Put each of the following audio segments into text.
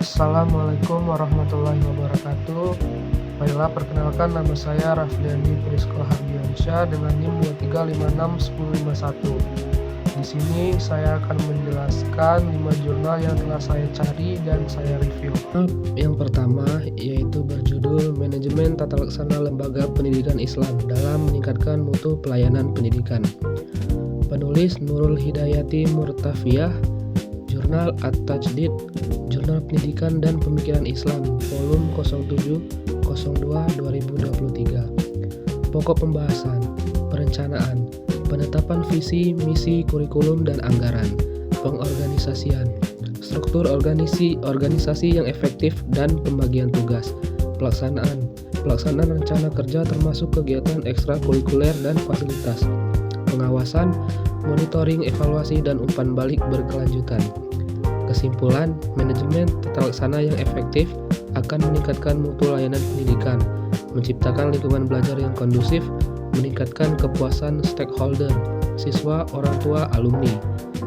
Assalamualaikum warahmatullahi wabarakatuh. Baiklah, perkenalkan nama saya Rafliandi Prisko Hardiansyah dengan NIM 23561051. Di sini saya akan menjelaskan 5 jurnal yang telah saya cari dan saya review. Yang pertama yaitu berjudul Manajemen Tata Laksana Lembaga Pendidikan Islam dalam Meningkatkan Mutu Pelayanan Pendidikan. Penulis Nurul Hidayati Murtafiyah, Jurnal At-Tajdid, Jurnal Pendidikan dan Pemikiran Islam, volume 07/02/2023. Pokok pembahasan, perencanaan, penetapan visi, misi, kurikulum dan anggaran, pengorganisasian, struktur organisasi yang efektif dan pembagian tugas, pelaksanaan rencana kerja termasuk kegiatan ekstrakurikuler dan fasilitas, pengawasan, monitoring, evaluasi, dan umpan balik berkelanjutan. Kesimpulan, manajemen tata laksana yang efektif akan meningkatkan mutu layanan pendidikan, menciptakan lingkungan belajar yang kondusif, meningkatkan kepuasan stakeholder, siswa, orang tua, alumni,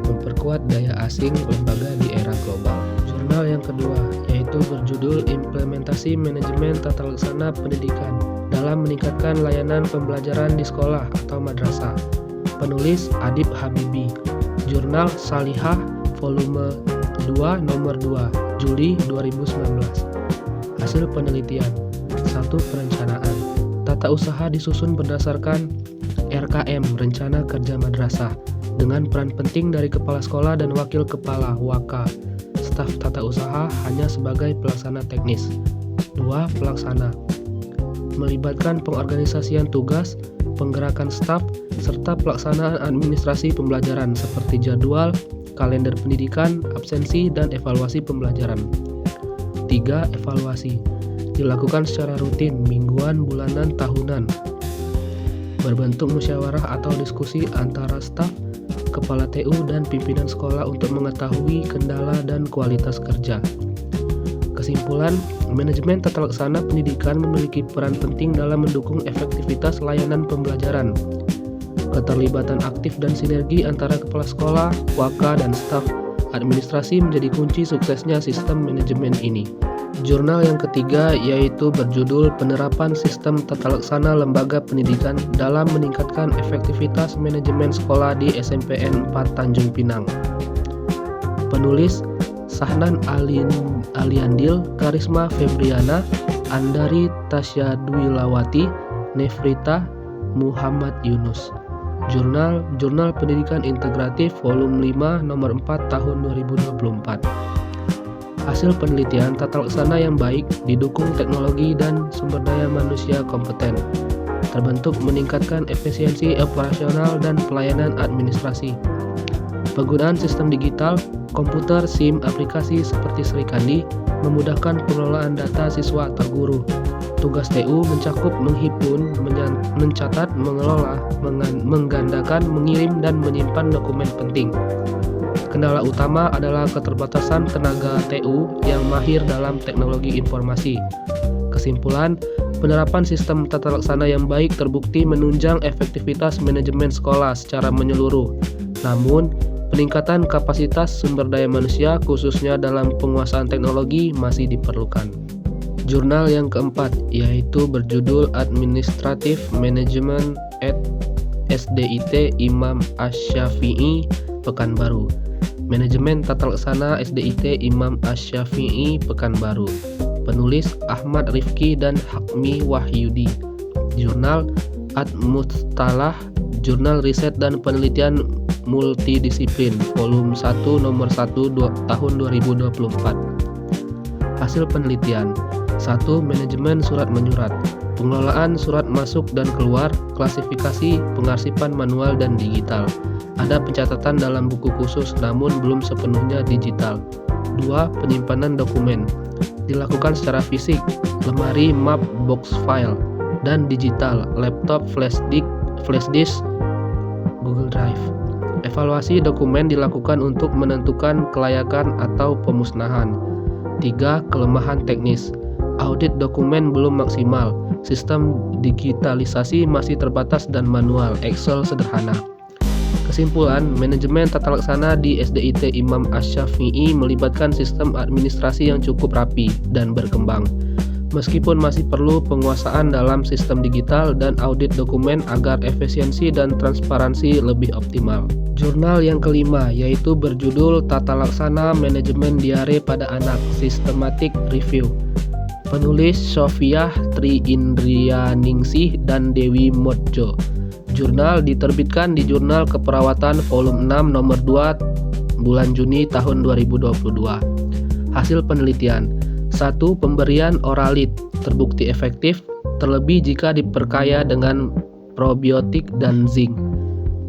memperkuat daya asing lembaga di era global. Jurnal yang kedua yaitu berjudul Implementasi Manajemen Tata Laksana Pendidikan dalam Meningkatkan Layanan Pembelajaran di Sekolah atau Madrasah. Penulis Adib Habibi, Jurnal Salihah, volume 2 nomor 2, Juli 2019. Hasil penelitian. 1. Perencanaan. Tata usaha disusun berdasarkan RKM, Rencana Kerja Madrasah, dengan peran penting dari kepala sekolah dan wakil kepala (WAKA). Staf tata usaha hanya sebagai pelaksana teknis. 2. Pelaksana. Melibatkan pengorganisasian tugas, penggerakan staf, serta pelaksanaan administrasi pembelajaran seperti jadwal, kalender pendidikan, absensi, dan evaluasi pembelajaran. 3. Evaluasi. Dilakukan secara rutin, mingguan, bulanan, tahunan. Berbentuk musyawarah atau diskusi antara staf, kepala TU, dan pimpinan sekolah untuk mengetahui kendala dan kualitas kerja. Kesimpulan, manajemen tata laksana pendidikan memiliki peran penting dalam mendukung efektivitas layanan pembelajaran. Keterlibatan aktif dan sinergi antara kepala sekolah, WAKA, dan staf administrasi menjadi kunci suksesnya sistem manajemen ini. Jurnal yang ketiga yaitu berjudul Penerapan Sistem Tata Laksana Lembaga Pendidikan dalam Meningkatkan Efektivitas Manajemen Sekolah di SMPN 4 Tanjung Pinang. Penulis Sahnan Aliandil, Karisma Febriana, Andari Tasyadwilawati, Nefrita Muhammad Yunus. Jurnal Pendidikan Integratif volume 5 nomor 4 tahun 2024. Hasil penelitian tata laksana yang baik didukung teknologi dan sumber daya manusia kompeten, terbentuk meningkatkan efisiensi operasional dan pelayanan administrasi. Penggunaan sistem digital, komputer, SIM, aplikasi seperti Srikandi memudahkan pengelolaan data siswa atau guru. Tugas TU mencakup menghimpun, mencatat, mengelola, menggandakan, mengirim, dan menyimpan dokumen penting. Kendala utama adalah keterbatasan tenaga TU yang mahir dalam teknologi informasi. Kesimpulan, penerapan sistem tata laksana yang baik terbukti menunjang efektivitas manajemen sekolah secara menyeluruh. Namun, peningkatan kapasitas sumber daya manusia khususnya dalam penguasaan teknologi masih diperlukan. Jurnal yang keempat yaitu berjudul Administrative Management at SDIT Imam Asy-Syafi'i, Pekanbaru. Manajemen Tata Laksana SDIT Imam Asy-Syafi'i, Pekanbaru. Penulis Ahmad Rifki dan Hakmi Wahyudi. Jurnal At-Mustalah, Jurnal Riset dan Penelitian Multidisiplin, volume 1 nomor 1 tahun 2024. Hasil penelitian. 1. Manajemen surat menyurat, pengelolaan surat masuk dan keluar, klasifikasi, pengarsipan manual dan digital. Ada pencatatan dalam buku khusus namun belum sepenuhnya digital. 2. Penyimpanan dokumen. Dilakukan secara fisik, lemari, map, box file, dan digital, laptop, flash disk, Google Drive. Evaluasi dokumen dilakukan untuk menentukan kelayakan atau pemusnahan. 3. Kelemahan teknis. Audit dokumen belum maksimal, sistem digitalisasi masih terbatas dan manual, Excel sederhana. Kesimpulan, manajemen tata laksana di SDIT Imam Ash-Syafi'i melibatkan sistem administrasi yang cukup rapi dan berkembang. Meskipun masih perlu penguasaan dalam sistem digital dan audit dokumen agar efisiensi dan transparansi lebih optimal. Jurnal yang kelima yaitu berjudul Tata Laksana Manajemen Diare pada Anak Systematic Review. Penulis Sofiah Tri Indrianingsih dan Dewi Modjo. Jurnal diterbitkan di Jurnal Keperawatan Volume 6 nomor 2 bulan Juni tahun 2022. Hasil penelitian. 1. Pemberian oralit terbukti efektif, terlebih jika diperkaya dengan probiotik dan zinc.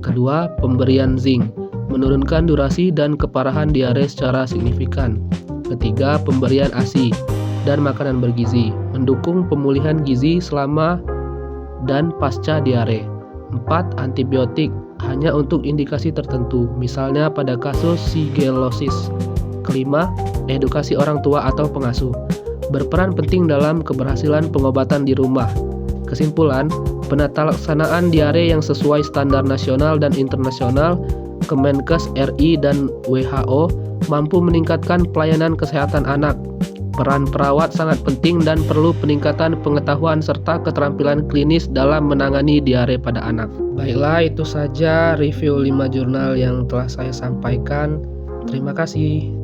Kedua, pemberian zinc menurunkan durasi dan keparahan diare secara signifikan. Ketiga, pemberian ASI dan makanan bergizi mendukung pemulihan gizi selama dan pasca diare. 4. Antibiotik hanya untuk indikasi tertentu, misalnya pada kasus shigellosis. Kelima, edukasi orang tua atau pengasuh berperan penting dalam keberhasilan pengobatan di rumah. Kesimpulan, penata laksanaan diare yang sesuai standar nasional dan internasional Kemenkes RI dan WHO mampu meningkatkan pelayanan kesehatan anak. Peran perawat sangat penting dan perlu peningkatan pengetahuan serta keterampilan klinis dalam menangani diare pada anak. Baiklah, itu saja review 5 jurnal yang telah saya sampaikan. Terima kasih.